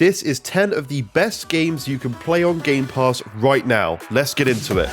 This is 10 of the best games you can play on Game Pass right now. Let's get into it.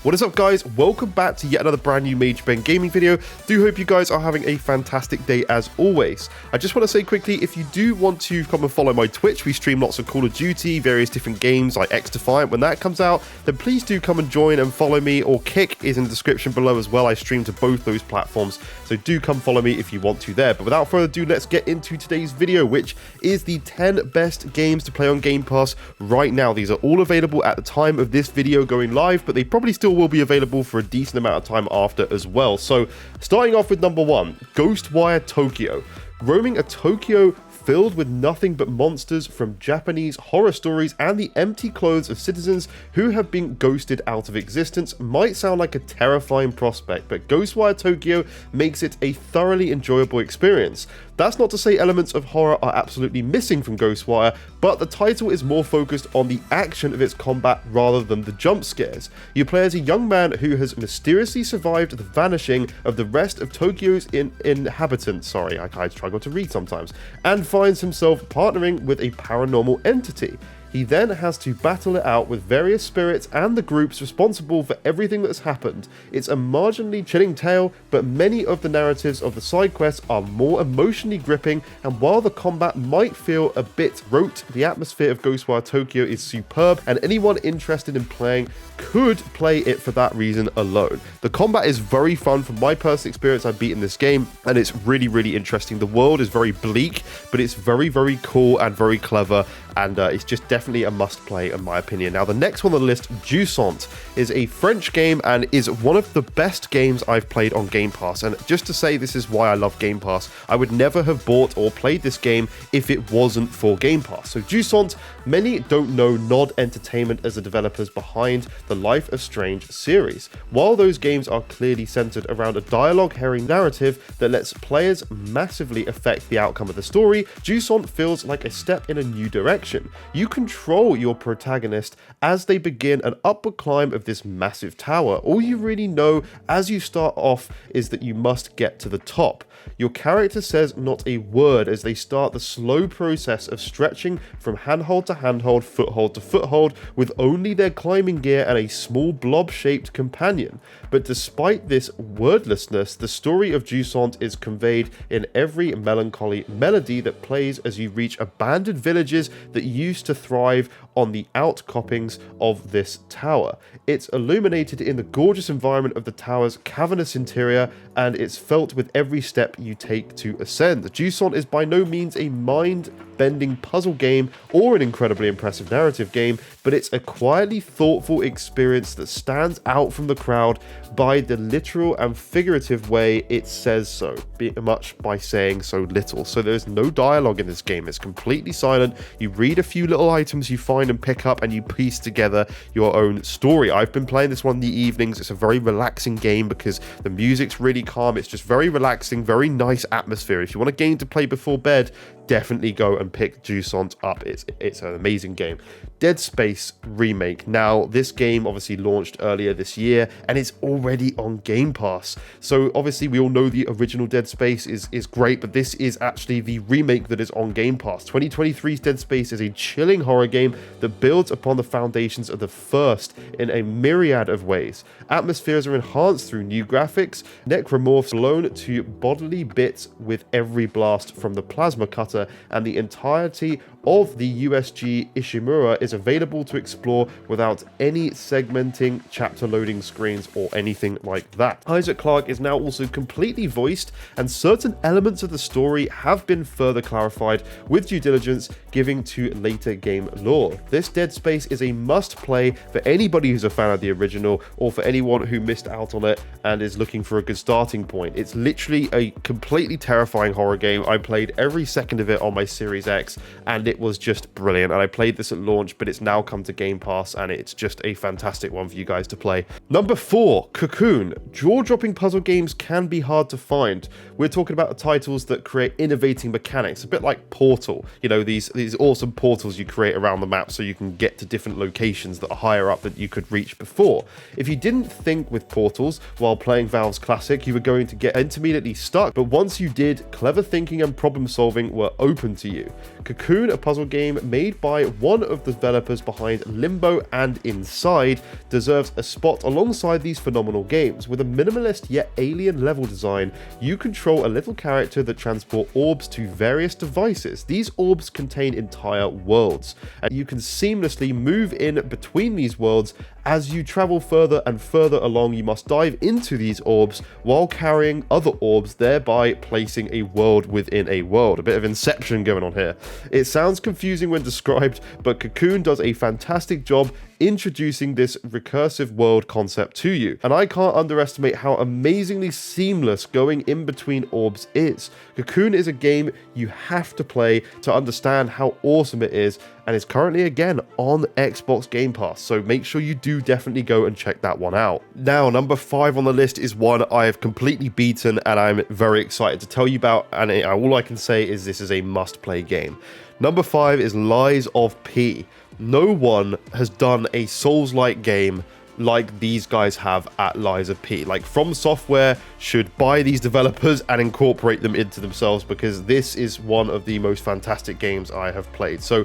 What is up, guys? Welcome back to yet another brand new Mage Ben gaming video. Do hope you guys are having a fantastic day as always. I just want to say quickly, if you do want to come and follow my Twitch, we stream lots of Call of Duty, various different games like X Defiant. When that comes out, then please do come and join and follow me, or Kick is in the description below as well. I stream to both those platforms, so do come follow me if you want to there. But without further ado, let's get into today's video, which is the 10 best games to play on Game Pass right now. These are all available at the time of this video going live, but they probably still will be available for a decent amount of time after as well. So starting off with number 1, Ghostwire Tokyo. Roaming a Tokyo filled with nothing but monsters from Japanese horror stories and the empty clothes of citizens who have been ghosted out of existence might sound like a terrifying prospect, but Ghostwire Tokyo makes it a thoroughly enjoyable experience. That's not to say elements of horror are absolutely missing from Ghostwire, but the title is more focused on the action of its combat rather than the jump scares. You play as a young man who has mysteriously survived the vanishing of the rest of Tokyo's inhabitants, I struggle to read sometimes, and finds himself partnering with a paranormal entity. He then has to battle it out with various spirits and the groups responsible for everything that's happened. It's a marginally chilling tale, but many of the narratives of the side quests are more emotionally gripping, and while the combat might feel a bit rote, the atmosphere of Ghostwire Tokyo is superb, and anyone interested in playing could play it for that reason alone. The combat is very fun. From my personal experience, I've beaten this game, and it's really interesting. The world is very bleak, but it's very cool and very clever, and it's just definitely a must-play in my opinion. Now, the next one on the list, Jusant, is a French game and is one of the best games I've played on Game Pass. And just to say, this is why I love Game Pass. I would never have bought or played this game if it wasn't for Game Pass. So Jusant, many don't know Nod Entertainment as the developers behind the Life is Strange series. While those games are clearly centered around a dialogue-heavy narrative that lets players massively affect the outcome of the story, Jusant feels like a step in a new direction. You control your protagonist as they begin an upward climb of this massive tower. All you really know as you start off is that you must get to the top. Your character says not a word as they start the slow process of stretching from handhold to handhold, foothold to foothold, with only their climbing gear and a small blob-shaped companion. But despite this wordlessness, the story of Jusant is conveyed in every melancholy melody that plays as you reach abandoned villages that used to thrive on the outcroppings of this tower. It's illuminated in the gorgeous environment of the tower's cavernous interior, and it's felt with every step you take to ascend. Jusant is by no means a mind-bending puzzle game or an incredibly impressive narrative game, but it's a quietly thoughtful experience that stands out from the crowd by the literal and figurative way it says so, much by saying so little. So there's no dialogue in this game. It's completely silent. You read a few little items you find and pick up, and you piece together your own story. I've been playing this one in the evenings. It's a very relaxing game because the music's really calm. It's just very relaxing, very nice atmosphere. If you want a game to play before bed, definitely go and pick Jusant up. It's an amazing game. Dead Space Remake. Now, this game obviously launched earlier this year and it's already on Game Pass. So obviously we all know the original Dead Space is great, but this is actually the remake that is on Game Pass. 2023's Dead Space is a chilling horror game that builds upon the foundations of the first in a myriad of ways. Atmospheres are enhanced through new graphics, necromorphs blown to bodily bits with every blast from the plasma cutter, and the entirety of the USG Ishimura is available to explore without any segmenting, chapter loading screens, or anything like that. Isaac Clarke is now also completely voiced, and certain elements of the story have been further clarified with due diligence giving to later game lore. This Dead Space is a must-play for anybody who's a fan of the original, or for anyone who missed out on it and is looking for a good starting point. It's literally a completely terrifying horror game. I played every second of it on my Series X, and it was just brilliant. And I played this at launch, but it's now come to Game Pass, and it's just a fantastic one for you guys to play. Number 4, Cocoon. Jaw-dropping puzzle games can be hard to find. We're talking about titles that create innovating mechanics, a bit like Portal. You know, these awesome portals you create around the map so you can get to different locations that are higher up than you could reach before. If you didn't think with portals while playing Valve's classic, you were going to get intermittently stuck, but once you did, clever thinking and problem solving were open to you. Cocoon, a puzzle game made by one of the developers behind Limbo and Inside, deserves a spot alongside these phenomenal games. With a minimalist yet alien level design, you control a little character that transport orbs to various devices. These orbs contain entire worlds, and you can seamlessly move in between these worlds. As you travel further and further along, you must dive into these orbs while carrying other orbs, thereby placing a world within a world. A bit of Inception going on here. It sounds confusing when described, but Cocoon does a fantastic job introducing this recursive world concept to you. And I can't underestimate how amazingly seamless going in between orbs is. Cocoon is a game you have to play to understand how awesome it is, and it's currently again on Xbox Game Pass, so make sure you do definitely go and check that one out. Now, number 5 on the list is one I have completely beaten and I'm very excited to tell you about, and all I can say is this is a must-play game. Number 5 is Lies of P. No one has done a Souls-like game like these guys have at Lies of P. Like, From Software should buy these developers and incorporate them into themselves, because this is one of the most fantastic games I have played. So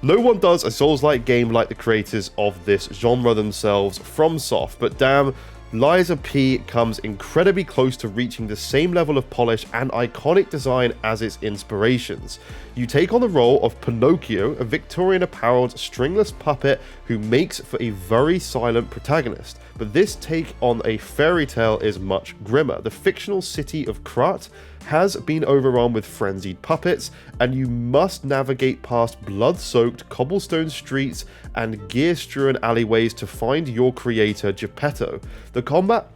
no one does a Souls-like game like the creators of this genre themselves, FromSoft, but damn, Lies of P comes incredibly close to reaching the same level of polish and iconic design as its inspirations. You take on the role of Pinocchio, a Victorian-appareled stringless puppet who makes for a very silent protagonist. But this take on a fairy tale is much grimmer. The fictional city of Krat has been overrun with frenzied puppets, and you must navigate past blood-soaked cobblestone streets and gear-strewn alleyways to find your creator, Geppetto. The combat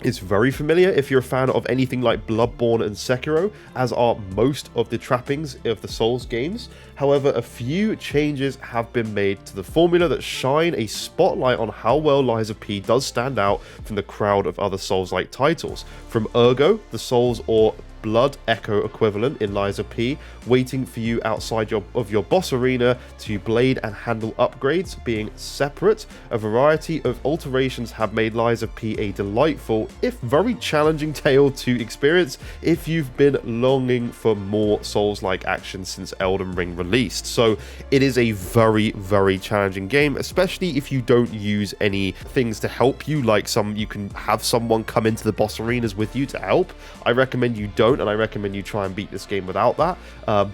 is very familiar if you're a fan of anything like Bloodborne and Sekiro, as are most of the trappings of the Souls games. However, a few changes have been made to the formula that shine a spotlight on how well Lies of P does stand out from the crowd of other Souls-like titles. From Ergo, the Souls or Blood Echo equivalent in Lies of P, waiting for you outside of your boss arena, to blade and handle upgrades being separate. A variety of alterations have made Lies of P a delightful, if very challenging tale to experience if you've been longing for more Souls-like action since Elden Ring released. So it is a very, very challenging game, especially if you don't use any things to help you, like you can have someone come into the boss arenas with you to help. I recommend you don't, and I recommend you try and beat this game without that.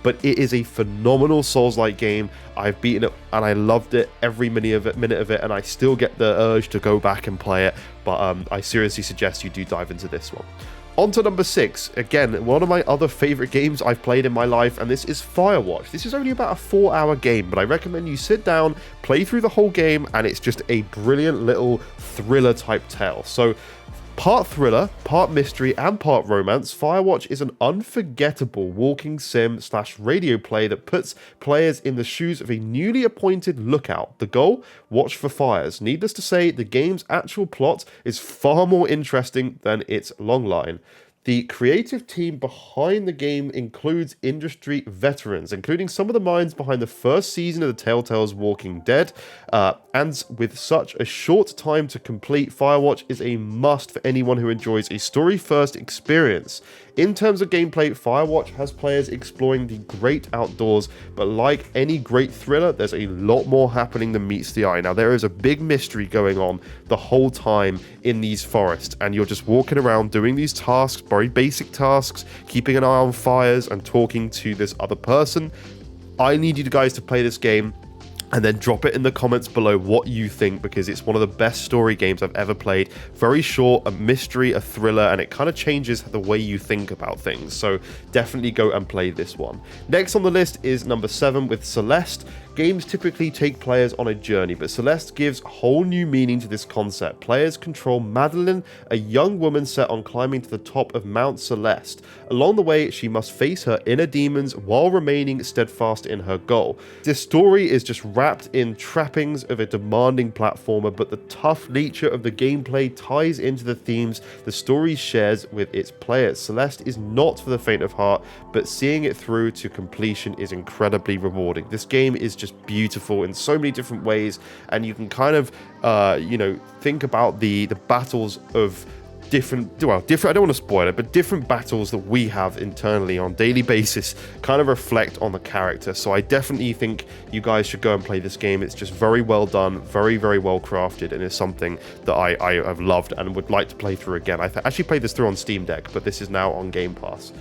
But it is a phenomenal Souls-like game. I've beaten it and I loved it every minute of it, and I still get the urge to go back and play it. But I seriously suggest you do dive into this one. On to number 6, again, one of my other favorite games I've played in my life, and this is Firewatch. This is only about a 4-hour game, but I recommend you sit down, play through the whole game, and it's just a brilliant little thriller type tale. So part thriller, part mystery, and part romance, Firewatch is an unforgettable walking sim / radio play that puts players in the shoes of a newly appointed lookout. The goal? Watch for fires. Needless to say, the game's actual plot is far more interesting than its logline. The creative team behind the game includes industry veterans, including some of the minds behind the first season of the Telltale's Walking Dead, and with such a short time to complete, Firewatch is a must for anyone who enjoys a story-first experience. In terms of gameplay, Firewatch has players exploring the great outdoors, but like any great thriller, there's a lot more happening than meets the eye. Now, there is a big mystery going on the whole time in these forests, and you're just walking around doing these tasks, very basic tasks, keeping an eye on fires and talking to this other person. I need you guys to play this game and then drop it in the comments below what you think, because it's one of the best story games I've ever played. Very short, a mystery, a thriller, and it kind of changes the way you think about things. So definitely go and play this one. Next on the list is number 7 with Celeste. Games typically take players on a journey, but Celeste gives whole new meaning to this concept. Players control Madeline, a young woman set on climbing to the top of Mount Celeste. Along the way, she must face her inner demons while remaining steadfast in her goal. This story is just wrapped in trappings of a demanding platformer, but the tough nature of the gameplay ties into the themes the story shares with its players. Celeste is not for the faint of heart, but seeing it through to completion is incredibly rewarding. This game is just beautiful in so many different ways, and you can kind of think about the battles of different, I don't want to spoil it, but different battles that we have internally on a daily basis kind of reflect on the character. So I definitely think you guys should go and play this game. It's just very well done, very, very well crafted, and it's something that I have loved and would like to play through again. I actually played this through on Steam Deck, but this is now on Game Pass.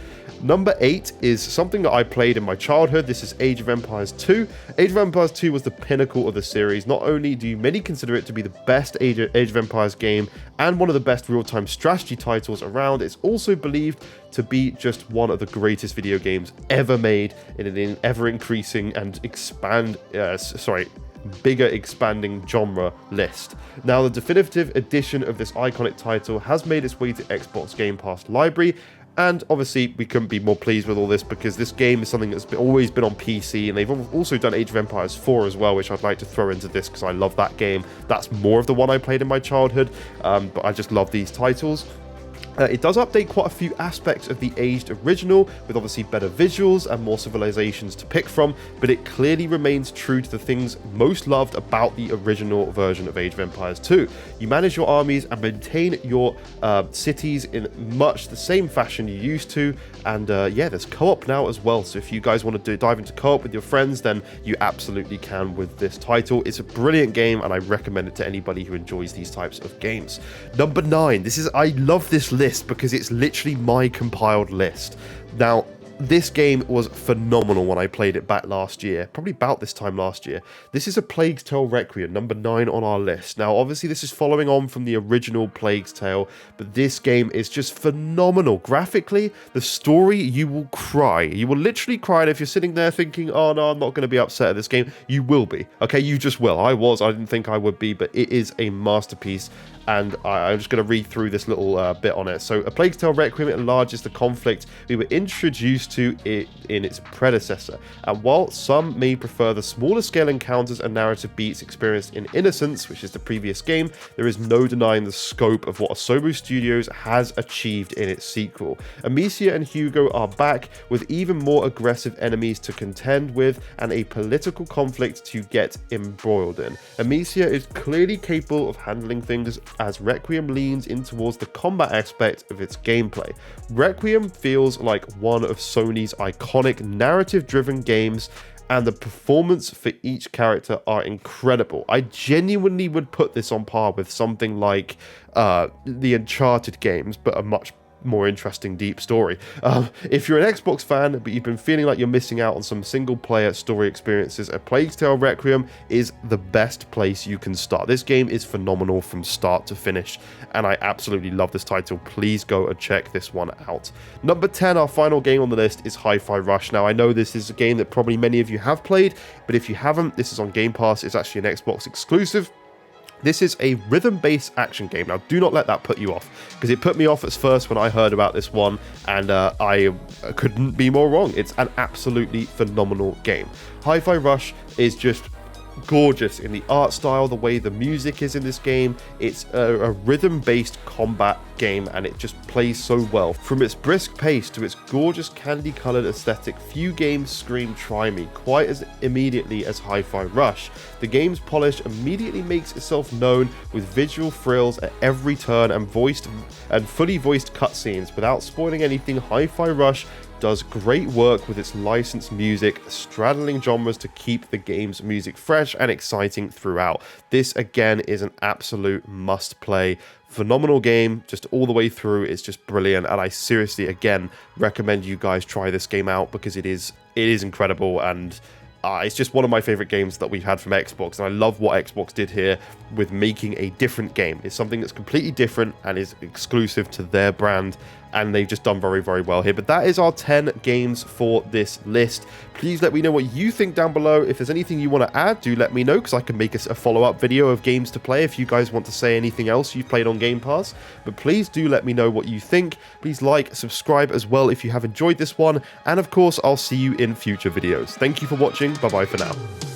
Number 8 is something that I played in my childhood. This is Age of Empires 2. Age of Empires 2 was the pinnacle of the series. Not only do many consider it to be the best Age of Empires game and one of the best real-time strategy titles around, it's also believed to be just one of the greatest video games ever made in an ever-increasing and bigger expanding genre list. Now, the definitive edition of this iconic title has made its way to Xbox Game Pass library, and obviously we couldn't be more pleased with all this because this game is something that's always been on PC, and they've also done Age of Empires 4 as well, which I'd like to throw into this because I love that game. That's more of the one I played in my childhood, but I just love these titles. It does update quite a few aspects of the aged original, with obviously better visuals and more civilizations to pick from, but it clearly remains true to the things most loved about the original version of Age of Empires 2. You manage your armies and maintain your cities in much the same fashion you used to, and there's co-op now as well, so if you guys want to dive into co-op with your friends, then you absolutely can with this title. It's a brilliant game, and I recommend it to anybody who enjoys these types of games. Number 9, I love this list because it's literally my compiled list. Now, this game was phenomenal when I played it back last year, probably about this time last year. This is A Plague's Tale Requiem, number 9 on our list. Now, obviously, this is following on from the original Plague's Tale, but this game is just phenomenal. Graphically, the story, you will cry. You will literally cry, and if you're sitting there thinking, oh no, I'm not going to be upset at this game, you will be. Okay, you just will. I didn't think I would be, but it is a masterpiece. And I'm just going to read through this little bit on it. So, A Plague's Tale Requiem enlarges the conflict we were introduced to it in its predecessor. And while some may prefer the smaller scale encounters and narrative beats experienced in Innocence, which is the previous game, there is no denying the scope of what Asobo Studios has achieved in its sequel. Amicia and Hugo are back with even more aggressive enemies to contend with and a political conflict to get embroiled in. Amicia is clearly capable of handling things as Requiem leans in towards the combat aspect of its gameplay. Requiem feels like one of Sony's iconic narrative-driven games, and the performance for each character are incredible. I genuinely would put this on par with something like the Uncharted games, but a much more interesting deep story. If you're an Xbox fan but you've been feeling like you're missing out on some single player story experiences, A Plague's Tale Requiem is the best place you can start. This game is phenomenal from start to finish, and I absolutely love this title. Please go and check this one out. Number 10, our final game on the list, is Hi-Fi Rush. Now, I know this is a game that probably many of you have played, but if you haven't, this is on Game Pass. It's actually an Xbox exclusive. This is a rhythm-based action game. Now, do not let that put you off, because it put me off at first when I heard about this one, and I couldn't be more wrong. It's an absolutely phenomenal game. Hi-Fi Rush is just gorgeous in the art style, the way the music is in this game. It's a rhythm-based combat game, and it just plays so well. From its brisk pace to its gorgeous candy-colored aesthetic, few games scream "try me" quite as immediately as Hi-Fi Rush. The game's polish immediately makes itself known with visual thrills at every turn and fully voiced cutscenes. Without spoiling anything, Hi-Fi Rush does great work with its licensed music, straddling genres to keep the game's music fresh and exciting throughout. This, again, is an absolute must-play. Phenomenal game, just all the way through. It's just brilliant, and I seriously, again, recommend you guys try this game out because it is incredible, and It's just one of my favorite games that we've had from Xbox, and I love what Xbox did here with making a different game. It's something that's completely different and is exclusive to their brand, and they've just done very, very well here. But that is our 10 games for this list. Please let me know what you think down below. If there's anything you want to add, do let me know, because I can make a follow-up video of games to play if you guys want to say anything else you've played on Game Pass. But please do let me know what you think. Please like, subscribe as well if you have enjoyed this one, and of course, I'll see you in future videos. Thank you for watching. Bye-bye for now.